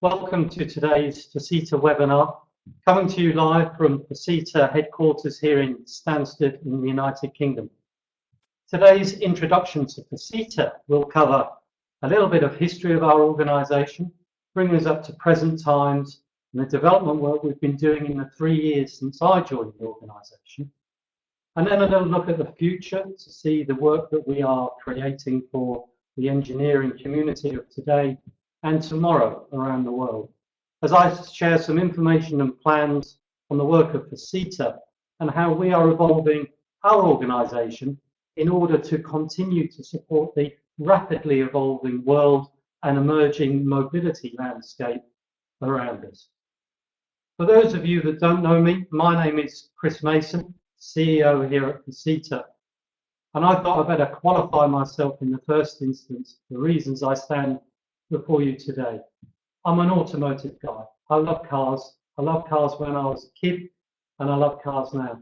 Welcome to today's FISITA webinar, coming to you live from FISITA headquarters here in Stansted in the United Kingdom. Today's introduction to FISITA will cover a little bit of history of our organisation, bring us up to present times and the development work we've been doing in the 3 years since I joined the organisation, and then a little look at the future to see the work that we are creating for the engineering community of today and tomorrow around the world, as I share some information and plans on the work of FISITA and how we are evolving our organisation in order to continue to support the rapidly evolving world and emerging mobility landscape around us. For those of you that don't know me, my name is Chris Mason, CEO here at FISITA, and I thought I'd better qualify myself in the first instance for the reasons I stand before you today. I'm an automotive guy. I love cars. I loved cars when I was a kid, and I love cars now.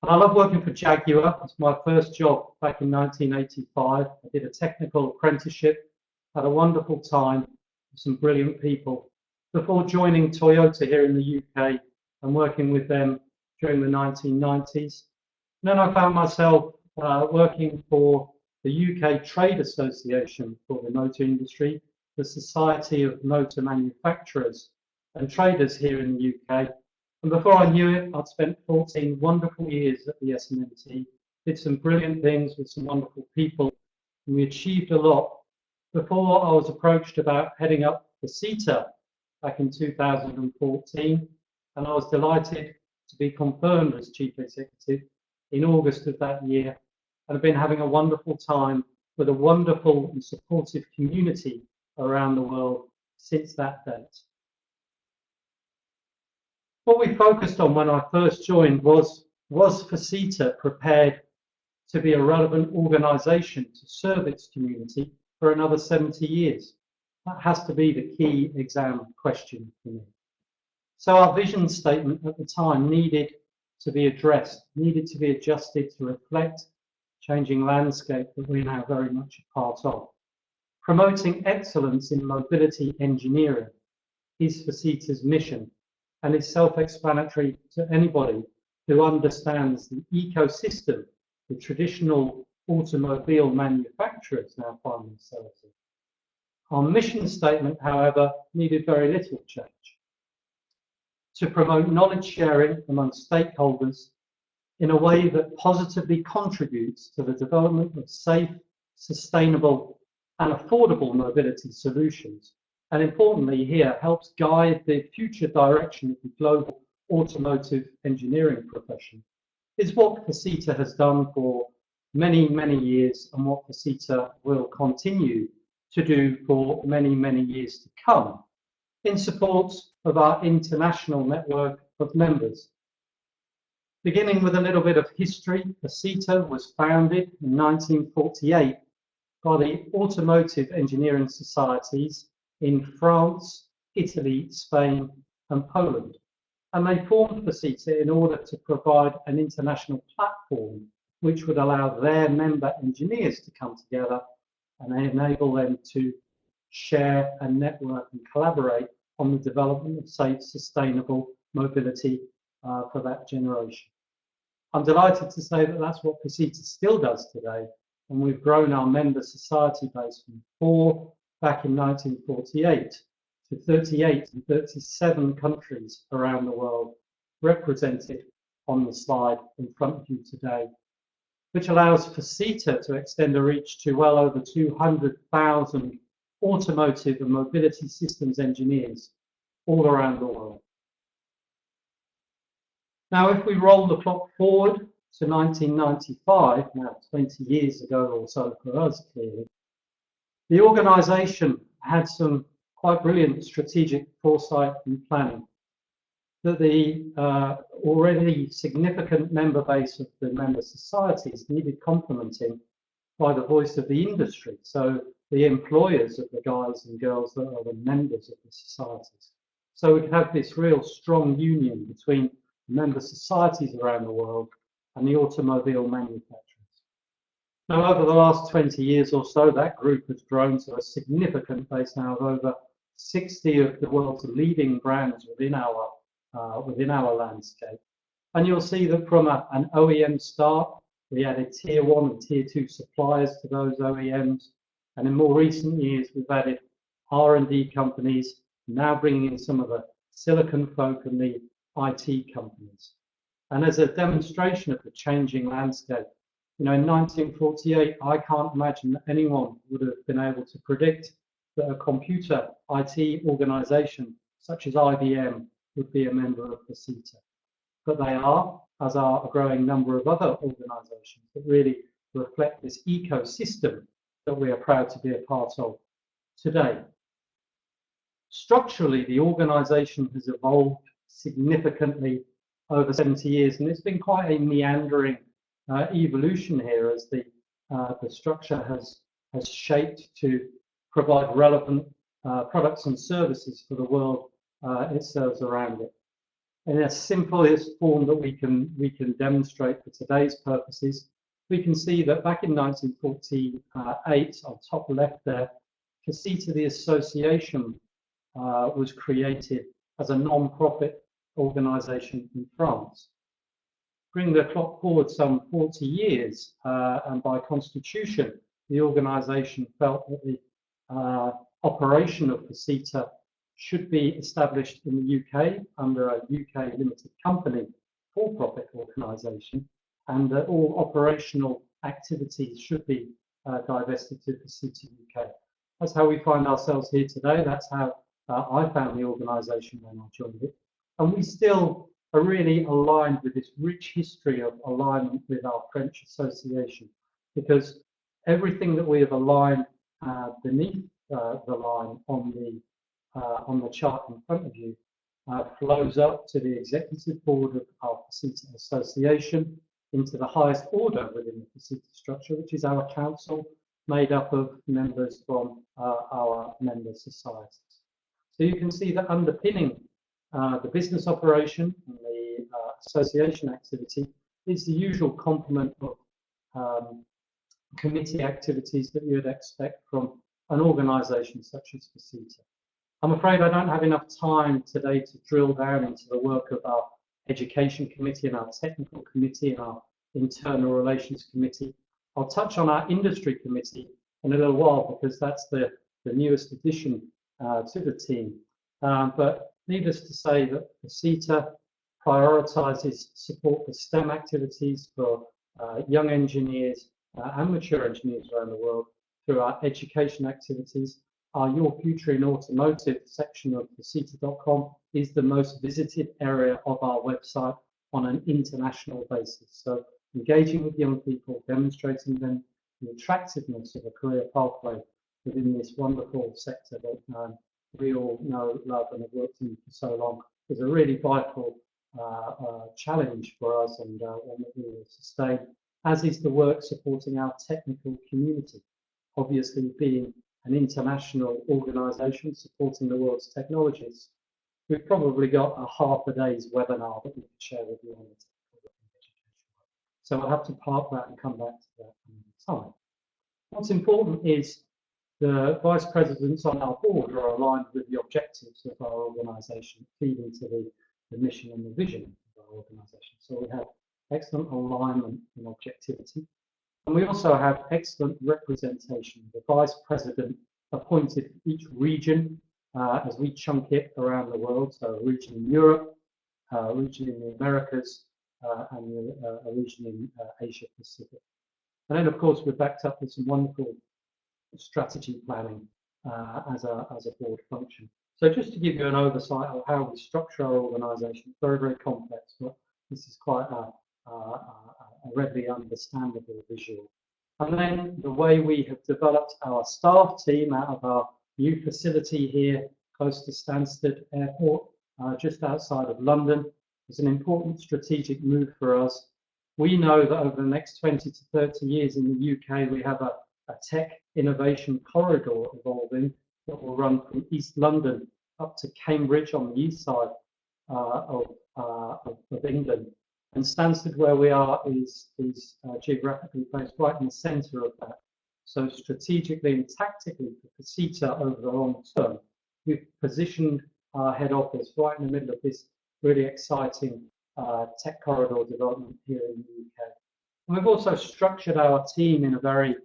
And I love working for Jaguar. It's my first job back in 1985. I did a technical apprenticeship, had a wonderful time with some brilliant people before joining Toyota here in the UK and working with them during the 1990s. And then I found myself working for the UK Trade Association for the motor industry, the Society of Motor Manufacturers and Traders here in the UK. And before I knew it, I'd spent 14 wonderful years at the SMMT, did some brilliant things with some wonderful people, and we achieved a lot before I was approached about heading up FISITA back in 2014, and I was delighted to be confirmed as Chief Executive in August of that year, and I've been having a wonderful time with a wonderful and supportive community around the world since that date. What we focused on when I first joined was FISITA prepared to be a relevant organisation to serve its community for another 70 years? That has to be the key exam question for me. So our vision statement at the time needed to be addressed, needed to be adjusted to reflect changing landscape that we're now very much a part of. Promoting excellence in mobility engineering is FISITA's mission, and is self-explanatory to anybody who understands the ecosystem the traditional automobile manufacturers now find themselves in. Our mission statement, however, needed very little change. To promote knowledge sharing among stakeholders in a way that positively contributes to the development of safe, sustainable and affordable mobility solutions, and importantly here helps guide the future direction of the global automotive engineering profession, is what FISITA has done for many, many years and what FISITA will continue to do for many, many years to come in support of our international network of members. Beginning with a little bit of history, FISITA was founded in 1948 by the automotive engineering societies in France, Italy, Spain and Poland. And they formed FISITA in order to provide an international platform which would allow their member engineers to come together and enable them to share and network and collaborate on the development of safe, sustainable mobility for that generation. I'm delighted to say that that's what FISITA still does today, and we've grown our member society base from 4 back in 1948 to 38 and 37 countries around the world represented on the slide in front of you today, which allows FISITA to extend a reach to well over 200,000 automotive and mobility systems engineers all around the world. Now, if we roll the clock forward to 1995, now 20 years ago or so for us clearly, the organisation had some quite brilliant strategic foresight and planning that the already significant member base of the member societies needed complementing by the voice of the industry, so the employers of the guys and girls that are the members of the societies. So we could have this real strong union between member societies around the world and the automobile manufacturers. Now, over the last 20 years or so, that group has grown to a significant base now of over 60 of the world's leading brands within our landscape. And you'll see that from an OEM start, we added tier 1 and tier 2 suppliers to those OEMs. And in more recent years, we've added R&D companies, now bringing in some of the silicon folk and the IT companies. And as a demonstration of the changing landscape, in 1948, I can't imagine that anyone would have been able to predict that a computer IT organization such as IBM would be a member of FISITA. But they are, as are a growing number of other organizations that really reflect this ecosystem that we are proud to be a part of today. Structurally, the organization has evolved significantly over 70 years, and it's been quite a meandering evolution here as the structure has shaped to provide relevant products and services for the world it serves around it. In a simplest form that we can demonstrate for today's purposes, we can see that back in 1948, on top left there, FISITA, the association, was created as a non-profit organization in France. Bring the clock forward some 40 years, and by constitution, the organization felt that the operation of FISITA should be established in the UK under a UK limited company for-profit organisation, and that all operational activities should be divested to FISITA UK. That's how we find ourselves here today. That's how I found the organisation when I joined it. And we still are really aligned with this rich history of alignment with our French association, because everything that we have aligned beneath the line on the chart in front of you flows up to the executive board of our FISITA association, into the highest order within the FISITA structure, which is our council, made up of members from our member societies. So you can see that underpinning the business operation and the association activity is the usual complement of committee activities that you would expect from an organisation such as FISITA. I'm afraid I don't have enough time today to drill down into the work of our Education Committee and our Technical Committee and our Internal Relations Committee. I'll touch on our Industry Committee in a little while because that's the newest addition to the team. But needless to say that FISITA prioritises support for STEM activities for young engineers and mature engineers around the world through our education activities. Our Your Future in Automotive section of FISITA.com is the most visited area of our website on an international basis. So engaging with young people, demonstrating them the attractiveness of a career pathway within this wonderful sector that we all know, love and have worked in for so long is a really vital challenge for us, and one that we will sustain, as is the work supporting our technical community. Obviously, being an international organisation supporting the world's technologies, we've probably got a half a day's webinar that we can share with you on the technical education. So I'll have to park that and come back to that another time. What's important is the vice presidents on our board are aligned with the objectives of our organisation, feeding to the mission and the vision of our organisation. So we have excellent alignment and objectivity. And we also have excellent representation. The vice president appointed for each region as we chunk it around the world. So a region in Europe, a region in the Americas, and a region in Asia Pacific. And then, of course, we're backed up with some wonderful strategy planning as a board function. So just to give you an oversight of how we structure our organisation, it's very, very complex, but this is quite a readily understandable visual. And then the way we have developed our staff team out of our new facility here close to Stansted Airport, just outside of London, is an important strategic move for us. We know that over the next 20 to 30 years in the UK, we have a tech innovation corridor evolving that will run from East London up to Cambridge on the east side of England. And Stansted, where we are, is geographically placed right in the centre of that. So strategically and tactically for FISITA over the long term, we've positioned our head office right in the middle of this really exciting tech corridor development here in the UK. And we've also structured our team in a very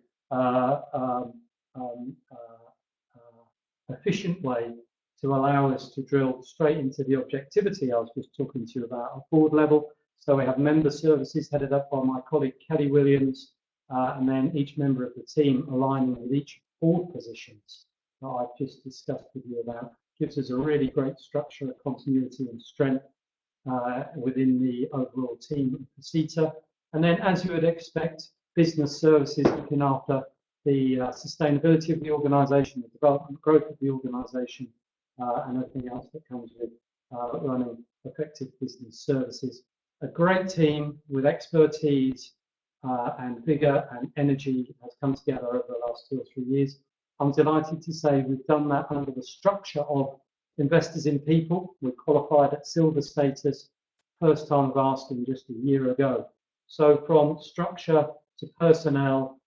efficient way to allow us to drill straight into the objectivity I was just talking to you about at board level. So we have member services headed up by my colleague Kelly Williams, and then each member of the team aligning with each board positions that I've just discussed with you about. Gives us a really great structure of continuity and strength within the overall team of FISITA. And then, as you would expect, business services looking after the sustainability of the organisation, the development, growth of the organisation, and everything else that comes with running effective business services. A great team with expertise and vigour and energy has come together over the last 2 or 3 years. I'm delighted to say we've done that under the structure of investors in people. We qualified at silver status, first time of asking just a year ago. So from structure to personnel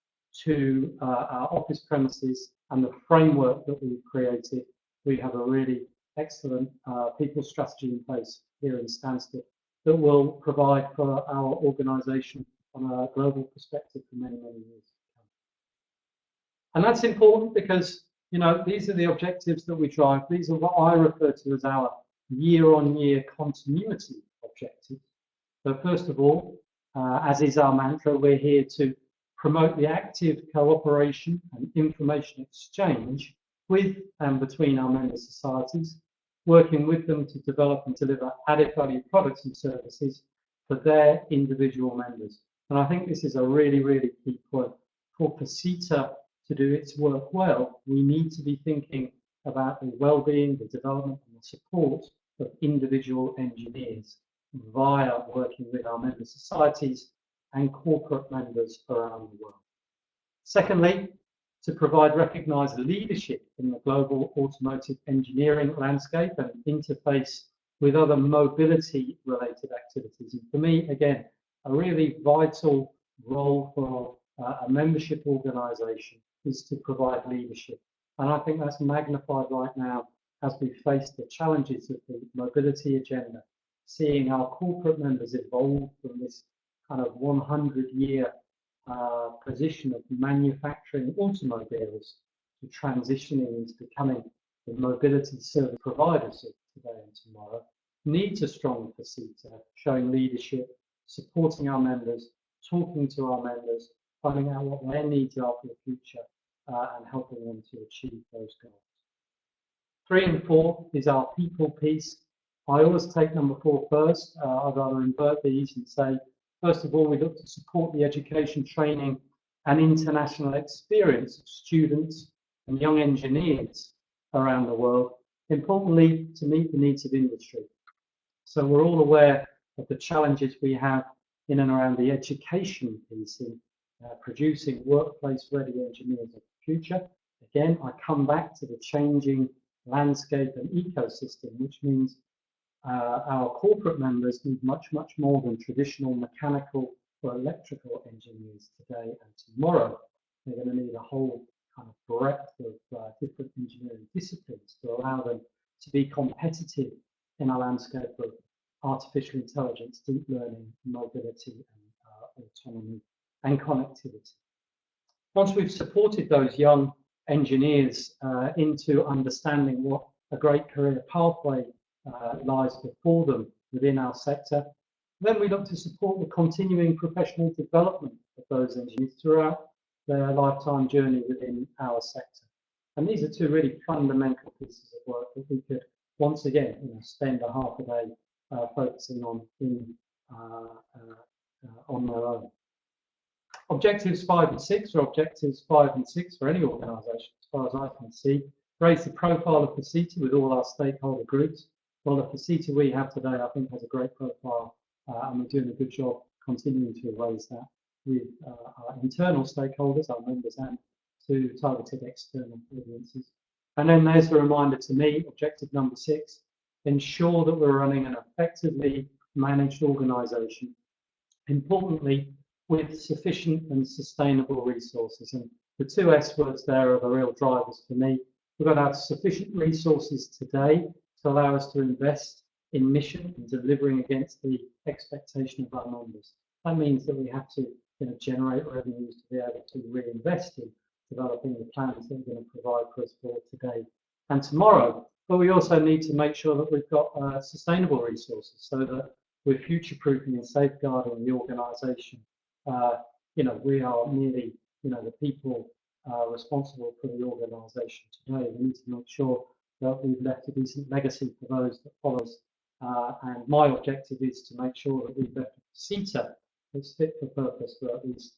to our office premises and the framework that we've created, we have a really excellent people strategy in place here in Stansted that will provide for our organisation on a global perspective for many, many years to come. And that's important because, you know, these are the objectives that we drive. These are what I refer to as our year-on-year continuity objectives. So first of all, as is our mantra, we're here to promote the active cooperation and information exchange with and between our member societies, working with them to develop and deliver added value products and services for their individual members. And I think this is a really, really key point. For FISITA to do its work well, we need to be thinking about the well-being, the development and the support of individual engineers via working with our member societies and corporate members around the world. Secondly, to provide recognised leadership in the global automotive engineering landscape and interface with other mobility-related activities. And for me, again, a really vital role for a membership organisation is to provide leadership. And I think that's magnified right now as we face the challenges of the mobility agenda, seeing our corporate members evolve from this kind of 100-year position of manufacturing automobiles to transitioning into becoming the mobility service providers of today and tomorrow, needs a strong FISITA, showing leadership, supporting our members, talking to our members, finding out what their needs are for the future, and helping them to achieve those goals. 3 and 4 is our people piece. I always take number 4 first. I'd rather invert these and say, first of all, we look to support the education, training, and international experience of students and young engineers around the world, importantly, to meet the needs of industry. So we're all aware of the challenges we have in and around the education piece in producing workplace-ready engineers of the future. Again, I come back to the changing landscape and ecosystem, which means our corporate members need much, much more than traditional mechanical or electrical engineers today and tomorrow. They're going to need a whole kind of breadth of different engineering disciplines to allow them to be competitive in a landscape of artificial intelligence, deep learning, mobility, and autonomy and connectivity. Once we've supported those young engineers into understanding what a great career pathway lies before them within our sector, then we look to support the continuing professional development of those engineers throughout their lifetime journey within our sector. And these are 2 really fundamental pieces of work that we could, once again, spend a half a day focusing on their own. Objectives 5 and 6 are objectives 5 and 6 for any organisation, as far as I can see. Raise the profile of FISITA with all our stakeholder groups. Well, the FISITA we have today, I think, has a great profile, and we're doing a good job continuing to raise that with our internal stakeholders, our members, and to targeted external audiences. And then there's the reminder to me, objective number 6, ensure that we're running an effectively managed organisation, importantly, with sufficient and sustainable resources. And the 2 S words there are the real drivers for me. We've got to have sufficient resources today to allow us to invest in mission and delivering against the expectation of our members. That means that we have to generate revenues to be able to reinvest in developing the plans that we're going to provide for us for today and tomorrow. But we also need to make sure that we've got sustainable resources so that we're future-proofing and safeguarding the organisation. We are merely, the people responsible for the organisation today. We need to make sure that we've left a decent legacy for those that follow us. And my objective is to make sure that we've left a FISITA that's fit for purpose for at least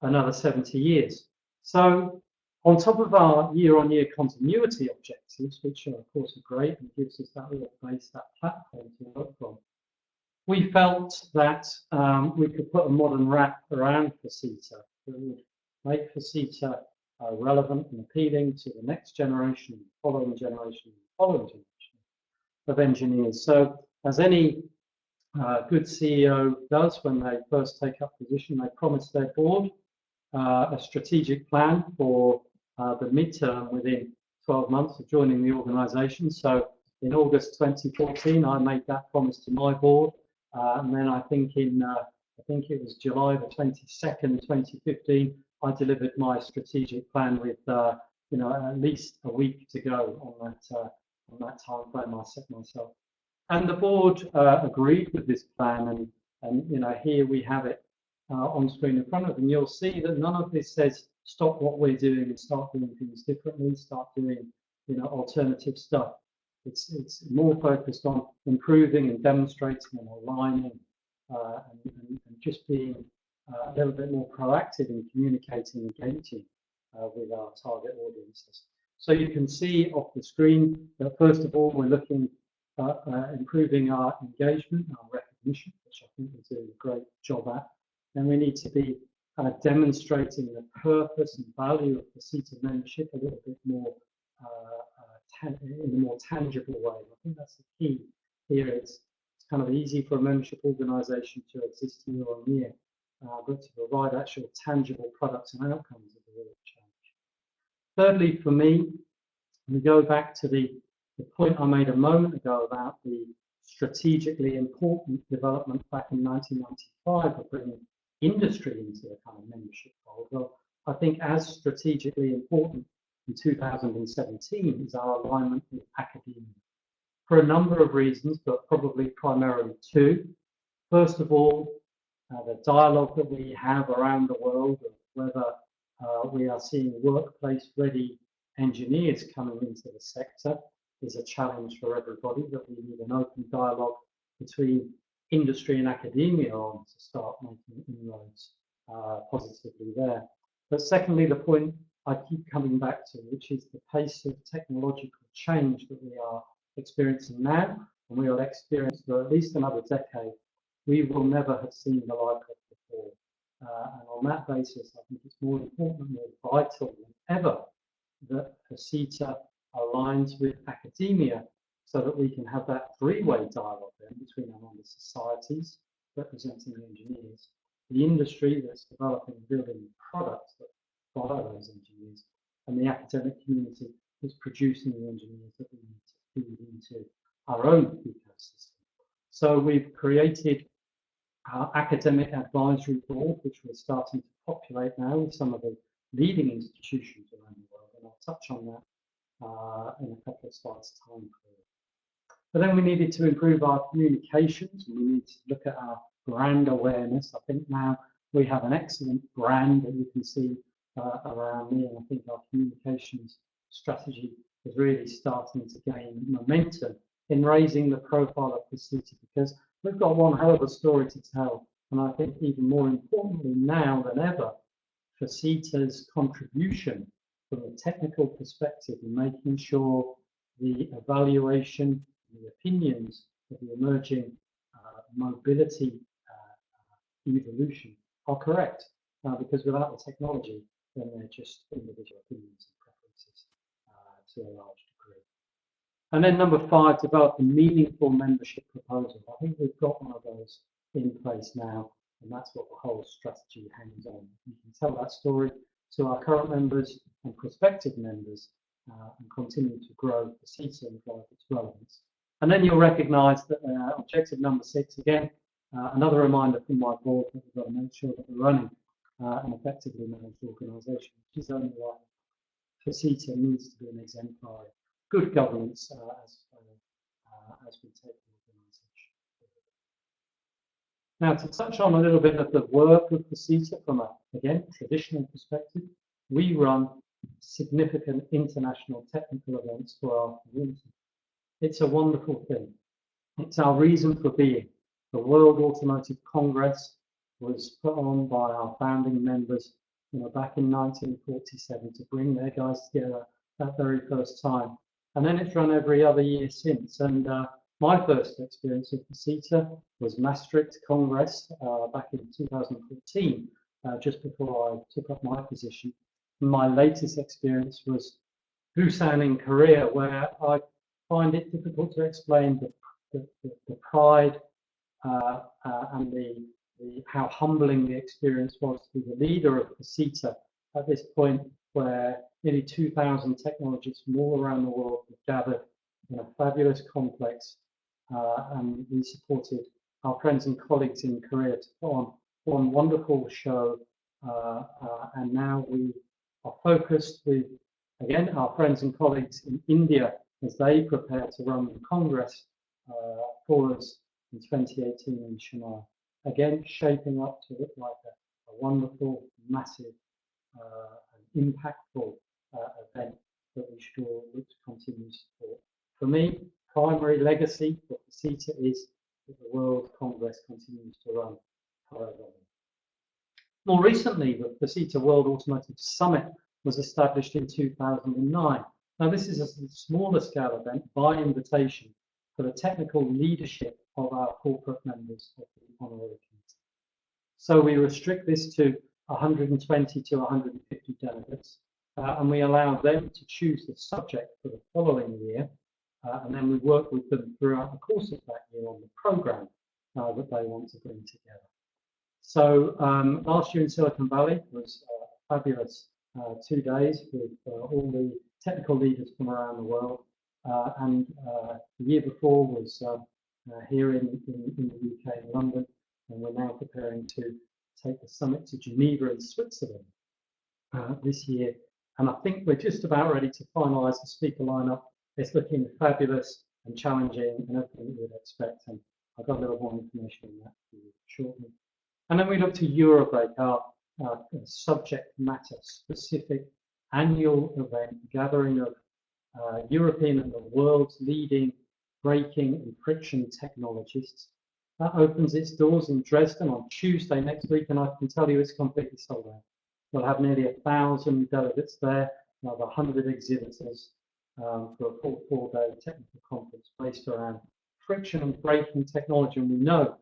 another 70 years. So on top of our year-on-year continuity objectives, which of course are great and gives us that little base, that platform to work from, we felt that we could put a modern wrap around FISITA that would make FISITA relevant and appealing to the next generation, following generation, following generation of engineers. So as any good CEO does when they first take up position, they promise their board a strategic plan for the midterm within 12 months of joining the organisation. So in August 2014, I made that promise to my board, and then I think it was July the 22nd, 2015, I delivered my strategic plan with at least a week to go on that time frame I set myself. And the board agreed with this plan, and here we have it on screen in front of them. You'll see that none of this says stop what we're doing and start doing things differently, start doing alternative stuff. It's more focused on improving and demonstrating and aligning and just being a little bit more proactive in communicating and engaging with our target audiences. So you can see off the screen that first of all we're looking at improving our engagement, our recognition, which I think we're doing a great job at. And we need to be demonstrating the purpose and value of the FISITA membership a little bit more in a more tangible way. I think that's the key here. It's kind of easy for a membership organisation to exist year on year, but to provide actual tangible products and outcomes is a real challenge. Thirdly, for me, we go back to the point I made a moment ago about the strategically important development back in 1995 of bringing industry into the kind of membership fold. Well, I think as strategically important in 2017 is our alignment with academia for a number of reasons, but probably primarily two. First of all, the dialogue that we have around the world of whether we are seeing workplace-ready engineers coming into the sector is a challenge for everybody, that we need an open dialogue between industry and academia on to start making inroads positively there. But secondly, the point I keep coming back to, which is the pace of technological change that we are experiencing now, and we will experience for at least another decade, we will never have seen the like of before. And on that basis, I think it's more important, more vital than ever that FISITA aligns with academia so that we can have that three-way dialogue then between our member societies representing the engineers, the industry that's developing and building products that follow those engineers, and the academic community that's producing the engineers that we need to feed into our own ecosystem. So we've created our academic advisory board, which we're starting to populate now with some of the leading institutions around the world, and I'll touch on that in a couple of slides' time. But then we needed to improve our communications, and we need to look at our brand awareness. I think now we have an excellent brand that you can see around me, and I think our communications strategy is really starting to gain momentum in raising the profile of FISITA, because we've got one hell of a story to tell, and I think even more importantly now than ever, FISITA's contribution from a technical perspective in making sure the evaluation and the opinions of the emerging mobility evolution are correct, because without the technology, then they're just individual opinions and preferences to a large degree. And then number 5, develop a meaningful membership proposal. I think we've got one of those in place now, and that's what the whole strategy hangs on. You can tell that story to our current members and prospective members and continue to grow FISITA and drive its relevance. And then you'll recognise that objective number 6, again, another reminder from my board that we've got to make sure that we're running an effectively managed organisation, which is only right. FISITA needs to be an exemplary, good governance as we take the organisation forward. Now, to touch on a little bit of the work of FISITA from a, again, traditional perspective, we run significant international technical events for our community. It's a wonderful thing. It's our reason for being. The World Automotive Congress was put on by our founding members, back in 1947 to bring their guys together that very first time. And then it's run every other year since. And my first experience of FISITA was Maastricht Congress back in 2014, just before I took up my position. My latest experience was Busan in Korea, where I find it difficult to explain the pride and how humbling the experience was to be the leader of FISITA at this point, where nearly 2,000 technologists from all around the world were gathered in a fabulous complex, and we supported our friends and colleagues in Korea to put on one wonderful show, and now we are focused with, again, our friends and colleagues in India as they prepare to run the Congress for us in 2018 in Chennai. Again, shaping up to look like a wonderful, massive, and impactful event that we should all look to continue to support. For me, primary legacy for FISITA is that the World Congress continues to run forever. More recently, the FISITA World Automotive Summit was established in 2009. Now, this is a smaller scale event by invitation for the technical leadership of our corporate members of the Honorary Committee. So we restrict this to 120 to 150 delegates, and we allow them to choose the subject for the following year, and then we work with them throughout the course of that year on the programme that they want to bring together. So last year in Silicon Valley was a fabulous 2 days with all the technical leaders from around the world, and the year before was here in the UK in London, and we're now preparing to take the summit to Geneva in Switzerland this year. And I think we're just about ready to finalise the speaker lineup. It's looking fabulous and challenging and everything you would expect, and I've got a little more information on that for you shortly. And then we look to Eurobreak, our subject matter specific annual event, gathering of European and the world's leading braking and friction technologists. That opens its doors in Dresden on Tuesday next week, and I can tell you it's completely sold out. We'll have nearly 1,000 delegates there, we'll have 100 exhibitors for a full 4-day technical conference based around friction and braking technology. And we know,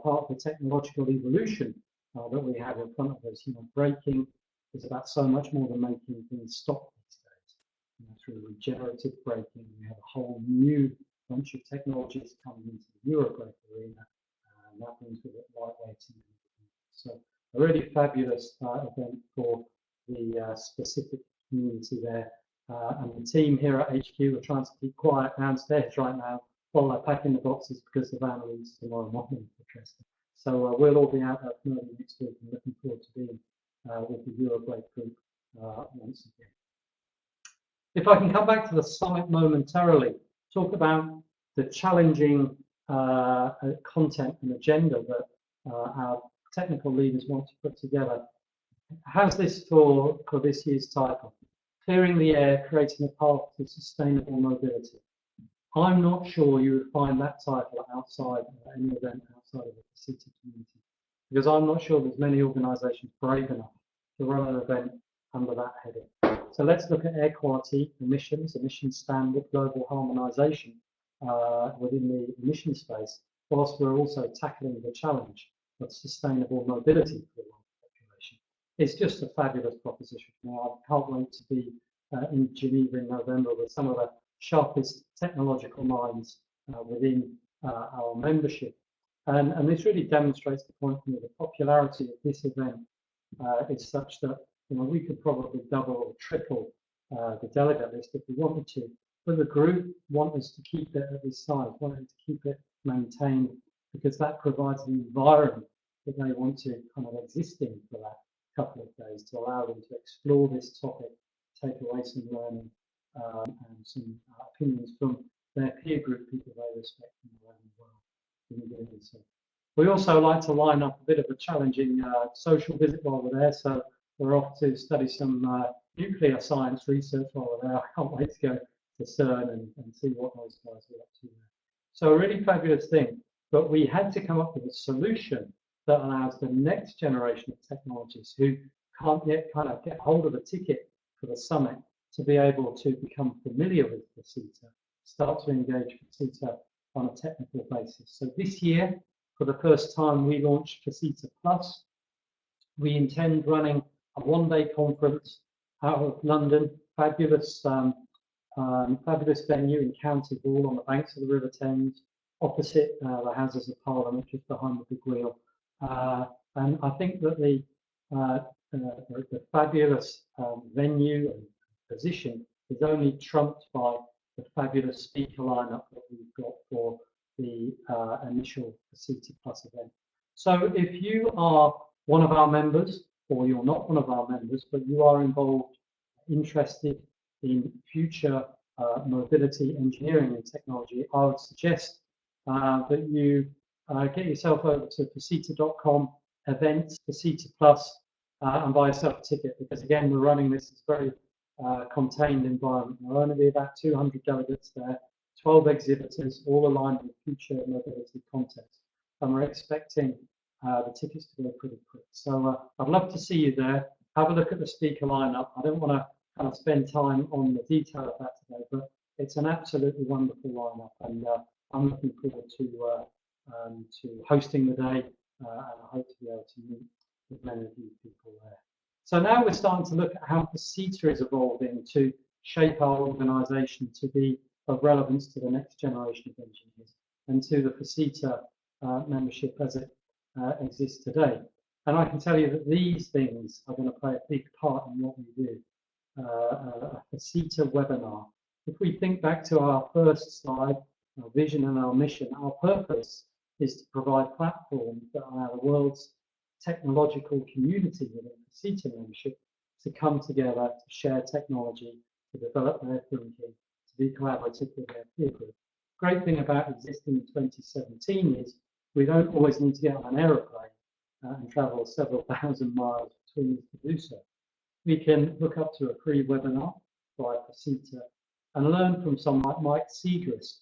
part of the technological evolution that we have in front of us, braking is about so much more than making things stop these days. Through regenerative braking, we have a whole new bunch of technologies coming into the Eurobreak arena, and that brings with it lightweighting. So a really fabulous event for the specific community there. And the team here at HQ are trying to keep quiet downstairs right now while they're packing the boxes because the van leaves tomorrow morning for Dresden. So we'll all be out there early next week and looking forward to being with the Eurobreak group once again. If I can come back to the summit momentarily, talk about the challenging content and agenda that our technical leaders want to put together. How's this for this year's title? Clearing the air, creating a path to sustainable mobility. I'm not sure you would find that title outside any event outside of the FISITA community, because I'm not sure there's many organisations brave enough to run an event under that heading. So let's look at air quality, emissions standard, global harmonisation within the emission space, whilst we're also tackling the challenge of sustainable mobility for the world population. It's just a fabulous proposition. Now, I can't wait to be in Geneva in November with some of the sharpest technological minds within our membership. And this really demonstrates the point that the popularity of this event is such that we could probably double or triple the delegate list if we wanted to. But the group want us to keep it at this size, wanted to keep it maintained, because that provides an environment that they want to kind of exist in for that couple of days, to allow them to explore this topic, take away some learning and some opinions from their peer group, people they respect from around the world in doing so. We also like to line up a bit of a challenging social visit while we're there, so we're off to study some nuclear science research while we're there. I can't wait to go to CERN and see what those guys are up to there. So a really fabulous thing, but we had to come up with a solution that allows the next generation of technologists who can't yet kind of get hold of a ticket for the summit to be able to become familiar with FISITA, start to engage FISITA on a technical basis. So this year, for the first time, we launched FISITA Plus. We intend running a one-day conference out of London, fabulous venue in County Hall on the banks of the River Thames, opposite the Houses of Parliament, just behind the big wheel. And I think that the fabulous venue and position is only trumped by the fabulous speaker lineup that we've got for the initial FISITA Plus event. So if you are one of our members, or you're not one of our members, but you are involved, interested in future mobility engineering and technology, I would suggest that you get yourself over to FISITA.com, events, FISITA Plus, and buy yourself a ticket, because again, we're running this as a very contained environment. There'll only be about 200 delegates there, 12 exhibitors, all aligned with future mobility context. And we're expecting the tickets to go pretty quick. So I'd love to see you there. Have a look at the speaker lineup. I don't want to kind of spend time on the detail of that today, but it's an absolutely wonderful lineup, and I'm looking forward to hosting the day, and I hope to be able to meet with many of you people there. So now we're starting to look at how FISITA is evolving to shape our organisation to be of relevance to the next generation of engineers and to the FISITA membership as it exists today. And I can tell you that these things are going to play a big part in what we do. A FISITA webinar. If we think back to our first slide, our vision and our mission, our purpose is to provide platforms that allow the world's technological community within FISITA membership to come together, to share technology, to develop their thinking, to be collaborative with their peer group. Great thing about existing in 2017 is we don't always need to get on an aeroplane and travel several thousand miles between us to do so. We can hook up to a free webinar via FISITA and learn from someone like Mike Segrist,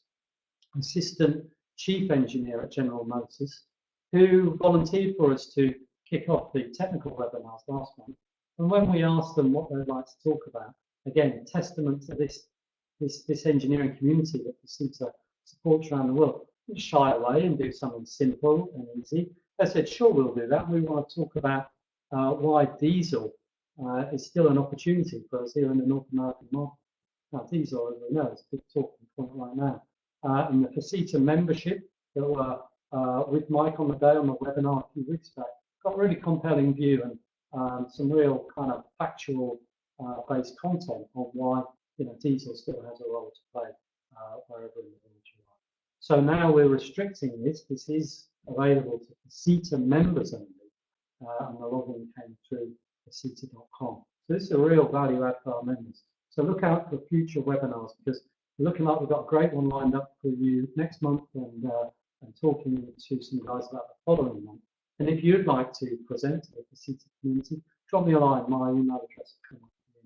Assistant Chief Engineer at General Motors, who volunteered for us to kick off the technical webinars last month. And when we asked them what they'd like to talk about, again, testament to this engineering community that FISITA supports around the world, we shy away and do something simple and easy. They said, sure, we'll do that. We want to talk about why diesel is still an opportunity for us here in the North American market. Now, diesel, as we know, is a big talking point right now. And the FISITA membership that were with Mike on the day on the webinar a few weeks back got a really compelling view and some real kind of factual based content on why diesel still has a role to play wherever in the world you are. So now we're restricting this. This is available to FISITA members only, and the login came through FISITA.com. So this is a real value add for our members. So look out for future webinars, because we're looking like we've got a great one lined up for you next month, and talking to some guys about the following month. And if you'd like to present to the FISITA community, drop me a line. My email address will come up at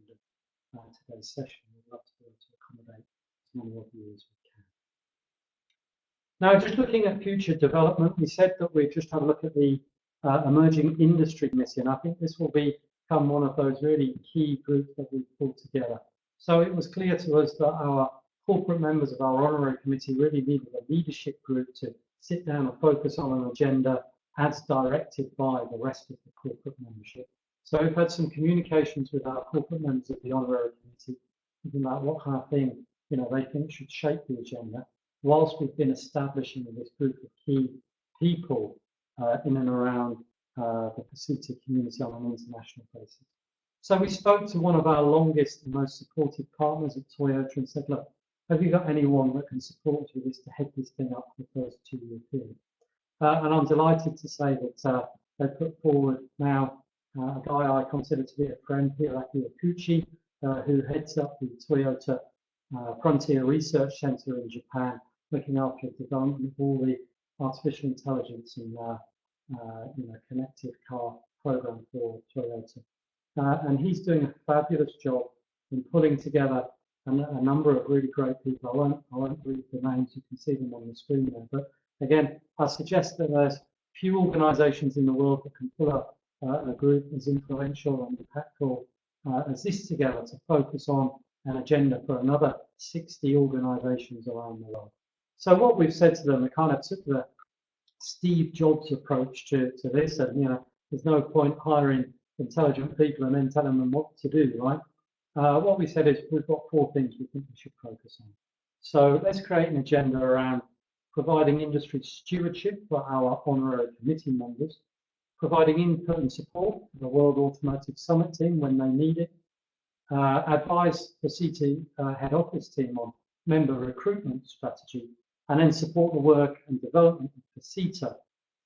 the end of today's session. We'd love to be able to accommodate as many of you as we can. Now, just looking at future development, we said that we'd just have a look at the emerging industry mission. I think this will become one of those really key groups that we've pulled together. So it was clear to us that our corporate members of our honorary committee really needed a leadership group to sit down and focus on an agenda as directed by the rest of the corporate membership. So we've had some communications with our corporate members of the honorary committee, thinking about what kind of thing they think should shape the agenda, whilst we've been establishing this group of key people in and around the FISITA community on an international basis. So we spoke to one of our longest and most supportive partners at Toyota and said, look, have you got anyone that can support you with this to head this thing up for the first 2-year period? And I'm delighted to say that they put forward now a guy I consider to be a friend, Hiraki Okuchi, who heads up the Toyota Frontier Research Center in Japan, looking after the development of all the artificial intelligence and connected car program for Toyota. And he's doing a fabulous job in pulling together a number of really great people. I won't read the names, you can see them on the screen there. But again, I suggest that there's few organizations in the world that can pull up a group as influential and impactful as this together to focus on an agenda for another 60 organizations around the world. So what we've said to them, we kind of took the Steve Jobs approach to this, and there's no point hiring intelligent people and then telling them what to do, right? What we said is we've got 4 things we think we should focus on. So let's create an agenda around providing industry stewardship for our honorary committee members, providing input and support for the World Automotive Summit team when they need it, advise the CT head office team on member recruitment strategy, and then support the work and development of FISITA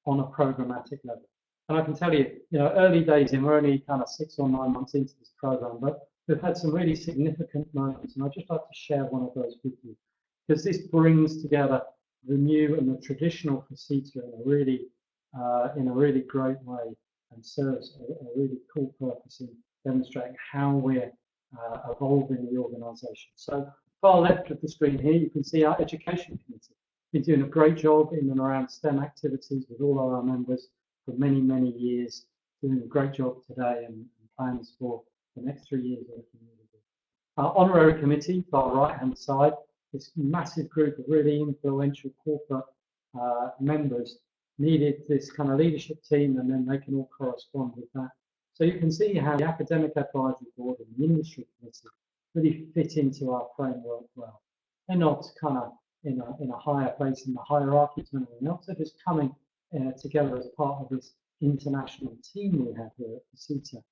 on a programmatic level. And I can tell you, early days in, we're only kind of 6 or 9 months into this program, but we've had some really significant moments, and I'd just like to share one of those with you, because this brings together the new and the traditional FISITA in a really great way, and serves a really cool purpose in demonstrating how we're evolving the organisation. So far left of the screen here, you can see our education committee. Been doing a great job in and around STEM activities with all our members for many, many years, doing a great job today and plans for the next 3 years working really good. Our honorary committee, far right-hand side, this massive group of really influential corporate members needed this kind of leadership team, and then they can all correspond with that. So you can see how the academic advisory board and the industry committee really fit into our framework well. They're not kind of in a higher place in the hierarchy to anything else. They're just coming together as part of this international team we have here at FISITA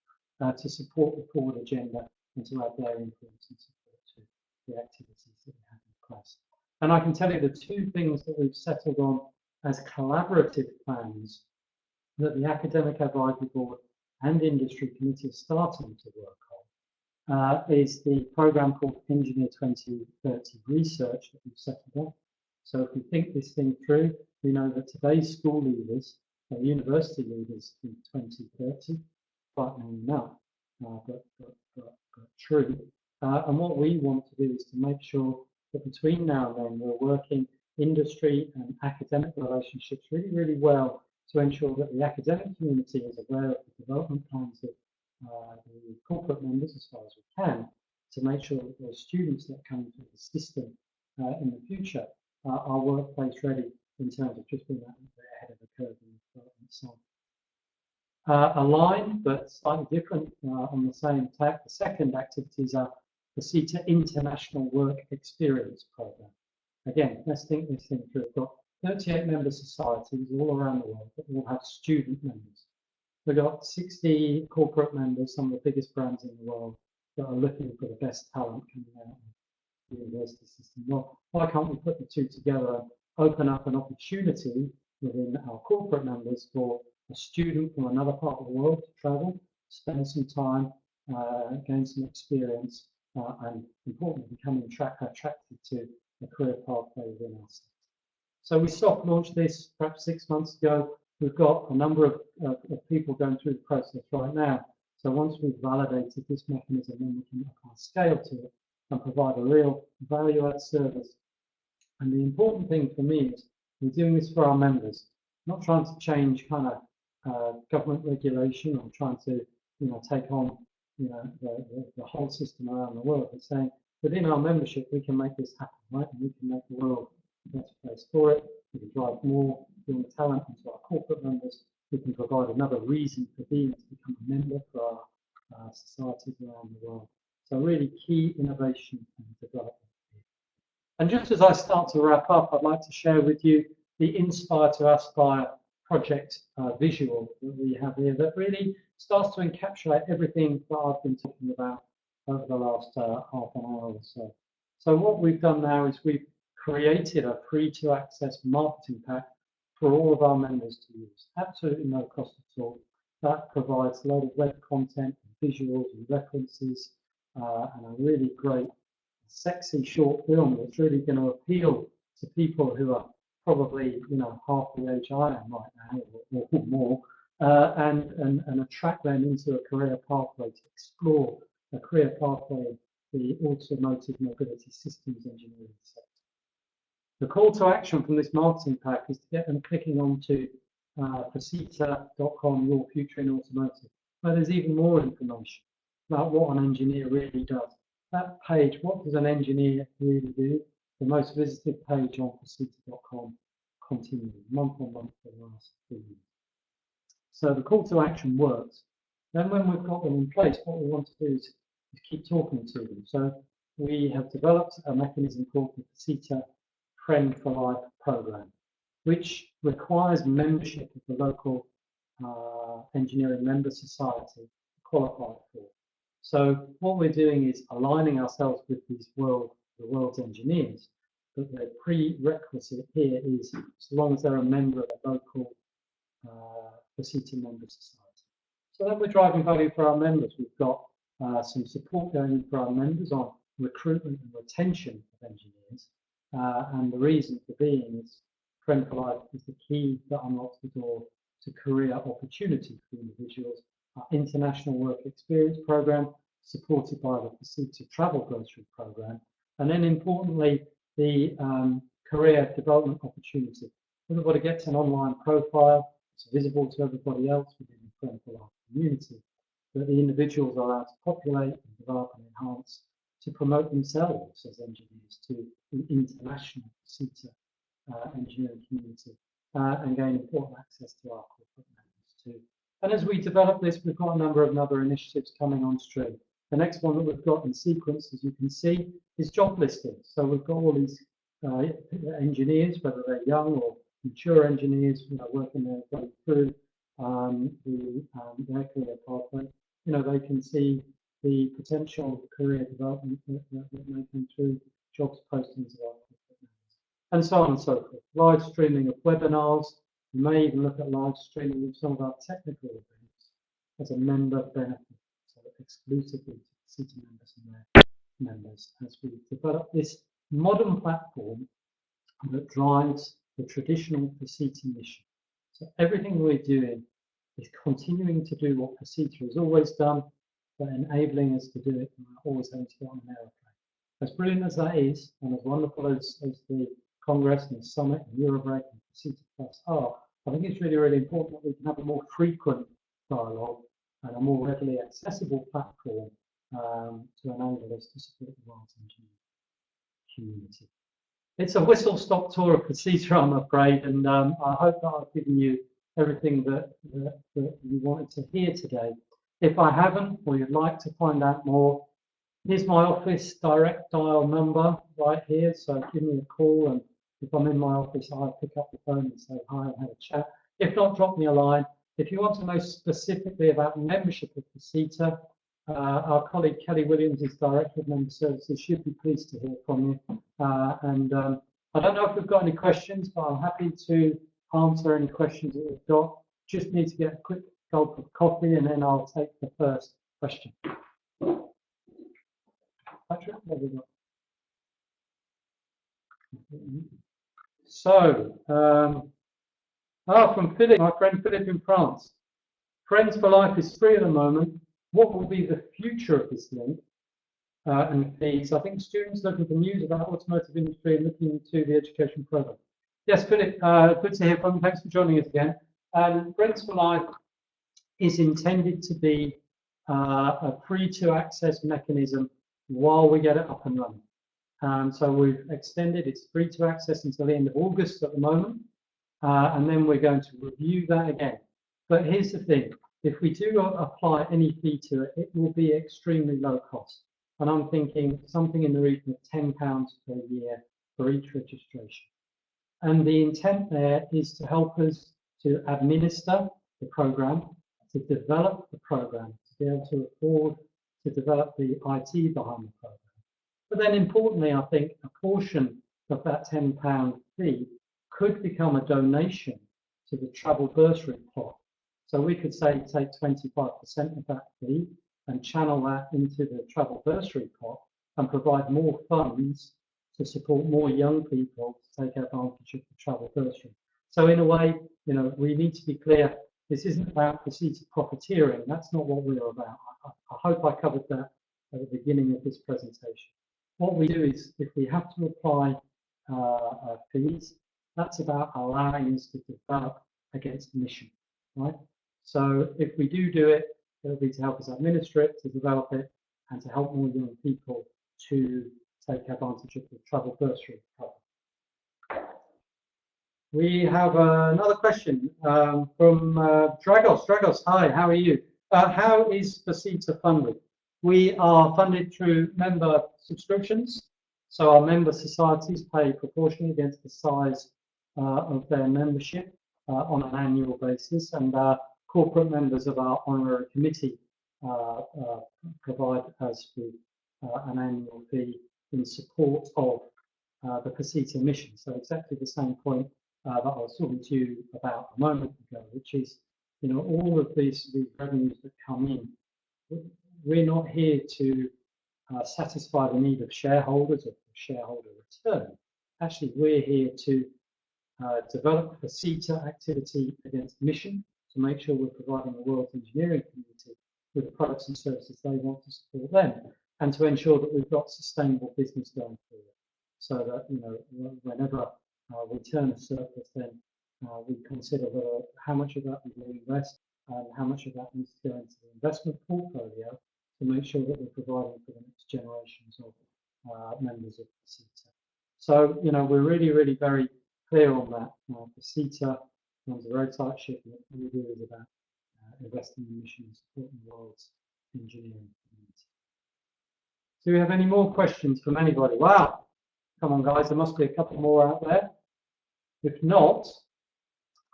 to support the forward agenda and to add their influence and support to the activities that we have in place. And I can tell you the 2 things that we've settled on as collaborative plans that the academic advisory board and industry committee are starting to work on is the program called Engineer 2030 Research that we've settled on. So if we think this thing through, we know that today's school leaders are university leaders in 2030, frightening enough, but true. And what we want to do is to make sure that between now and then we're working industry and academic relationships really, really well to ensure that the academic community is aware of the development plans of the corporate members as far as we can, to make sure that those students that come into the system in the future are workplace ready in terms of just being ahead of the curve in the development side. Aligned but slightly different on the same tack, the second activities are the FISITA International Work Experience Program. Again, let's think this thing through. We've got 38 member societies all around the world that all have student members. We've got 60 corporate members, some of the biggest brands in the world, that are looking for the best talent coming out of the university system. Well, why can't we put the 2 together and open up an opportunity within our corporate members for a student from another part of the world to travel, spend some time, gain some experience, and importantly, become attracted to a career pathway within our sector. So we soft launched this perhaps 6 months ago. We've got a number of people going through the process right now. So once we've validated this mechanism, then we can apply scale to it and provide a real value-add service. And the important thing for me is we're doing this for our members, not trying to change kind of government regulation or trying to take on the whole system around the world. But saying within our membership we can make this happen, right? And we can make the world a better place for it. We can drive more young talent into our corporate members. We can provide another reason for being to become a member for our societies around the world. So really key innovation and development. And just as I start to wrap up, I'd like to share with you the Inspire to Aspire project visual that we have here that really starts to encapsulate everything that I've been talking about over the last half an hour or so. So what we've done now is we've created a free-to-access marketing pack for all of our members to use, absolutely no cost at all. That provides a lot of web content, visuals and references, and a really great, sexy short film that's really going to appeal to people who are probably, half the age I am right now, or more, and attract them into a career pathway to explore a career pathway in the automotive mobility systems engineering sector. The call to action from this marketing pack is to get them clicking onto FISITA.com, Your Future in Automotive, where there's even more information about what an engineer really does. That page, what does an engineer really do? The most visited page on FISITA.com, continuing month on month for the last 3 years. So the call to action works. Then when we've got them in place, what we want to do is keep talking to them. So we have developed a mechanism called the FISITA Friend for Life program, which requires membership of the local engineering member society to qualify for. So what we're doing is aligning ourselves with the world's engineers, but the prerequisite here is as long as they're a member of a local FISITA member society. So that we're driving value for our members. We've got some support going in for our members on recruitment and retention of engineers. And the reason for being is Friend for Life is the key that unlocks the door to career opportunity for individuals. Our international work experience program, supported by the FISITA travel grocery program, and then importantly, the career development opportunity. Everybody gets an online profile. It's visible to everybody else within the Friend for Life community, that the individuals are allowed to populate and develop and enhance to promote themselves as engineers to the international FISITA engineering community and gain important access to our corporate members too. And as we develop this, we've got a number of other initiatives coming on stream. The next one that we've got in sequence, as you can see, is job listings. So we've got all these engineers, whether they're young or mature engineers, working their way through their career pathway. They can see the potential career development that may come through jobs postings of our corporate members, and so on and so forth. Live streaming of webinars. You may even look at live streaming of some of our technical events as a member benefit, so exclusively to FISITA members and their members, as we develop this modern platform that drives the traditional FISITA mission. So everything we're doing is continuing to do what FISITA has always done, but enabling us to do it without always having to get on an aeroplane. As brilliant as that is, and as wonderful as the Congress and the Summit and Eurobreak and FISITA Plus are, I think it's really, really important that we can have a more frequent dialogue and a more readily accessible platform to enable us to support the world's engineering community. It's a whistle-stop tour of FISITA, I'm afraid, and I hope that I've given you everything that you wanted to hear today. If I haven't, or you'd like to find out more, here's my office direct dial number right here. So give me a call, and if I'm in my office, I'll pick up the phone and say hi and have a chat. If not, drop me a line. If you want to know specifically about membership of FISITA, our colleague Kelly Williams is Director of Member Services. She'd be pleased to hear from you. I don't know if we've got any questions, but I'm happy to answer any questions that we've got. Just need to get a quick gulp of coffee, and then I'll take the first question. Patrick, what have we got? So, from Philip, my friend Philip in France. Friends for Life is free at the moment. What will be the future of this link and fees? I think students looking for news about automotive industry and looking into the education program. Yes, Philip, good to hear from you. Thanks for joining us again. Friends for Life is intended to be a free-to-access mechanism while we get it up and running. So we've extended its free to access until the end of August at the moment, and then we're going to review that again. But here's the thing, if we do apply any fee to it, it will be extremely low cost. And I'm thinking something in the region of £10 per year for each registration. And the intent there is to help us to administer the program, to develop the program, to be able to afford to develop the IT behind the program. But then importantly, I think a portion of that £10 fee could become a donation to the travel bursary pot. So we could say take 25% of that fee and channel that into the travel bursary pot and provide more funds to support more young people to take advantage of the travel bursary. So in a way, you know, we need to be clear, this isn't about FISITA profiteering. That's not what we're about. I hope I covered that at the beginning of this presentation. What we do is, if we have to apply fees, that's about allowing us to develop against mission, right? So if we do it, it'll be to help us administer it, to develop it, and to help more young people to take advantage of the travel bursary program. We have another question from Dragos. Dragos, hi, how are you? How is FISITA funded? We are funded through member subscriptions. So our member societies pay proportionally against the size of their membership on an annual basis, and corporate members of our honorary committee provide us with an annual fee in support of the FISITA mission. So exactly the same point that I was talking to you about a moment ago, which is, you know, all of these revenues that come in, we're not here to satisfy the need of shareholders or shareholder return. Actually, we're here to develop FISITA activity against mission, to make sure we're providing the world's engineering community with the products and services they want to support them, and to ensure that we've got sustainable business going forward. So that, you know, whenever we turn a surplus, then we consider how much of that we will invest and how much of that needs to go into the investment portfolio to make sure that we're providing for the next generations of members of FISITA. So, you know, we're really, really very clear on that. FISITA runs a very tight ship, and what we do is about investing in mission and supporting the world's engineering community. Do we have any more questions from anybody? Wow, come on guys, there must be a couple more out there. If not,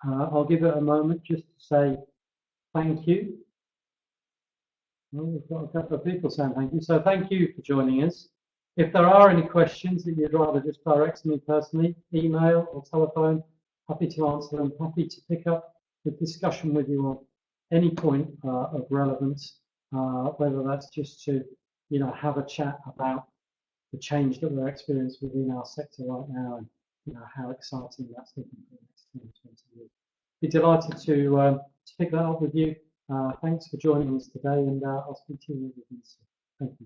I'll give it a moment just to say thank you. Well, we've got a couple of people saying thank you, so thank you for joining us. If there are any questions that you'd rather just direct to me personally, email or telephone, happy to answer them, happy to pick up the discussion with you on any point of relevance, whether that's just to, you know, have a chat about the change that we're experiencing within our sector right now, and, you know, how exciting that's looking for the next 10 or 20 years. Be delighted to pick that up with you. Thanks for joining us today, and I'll speak to you again soon. Thank you.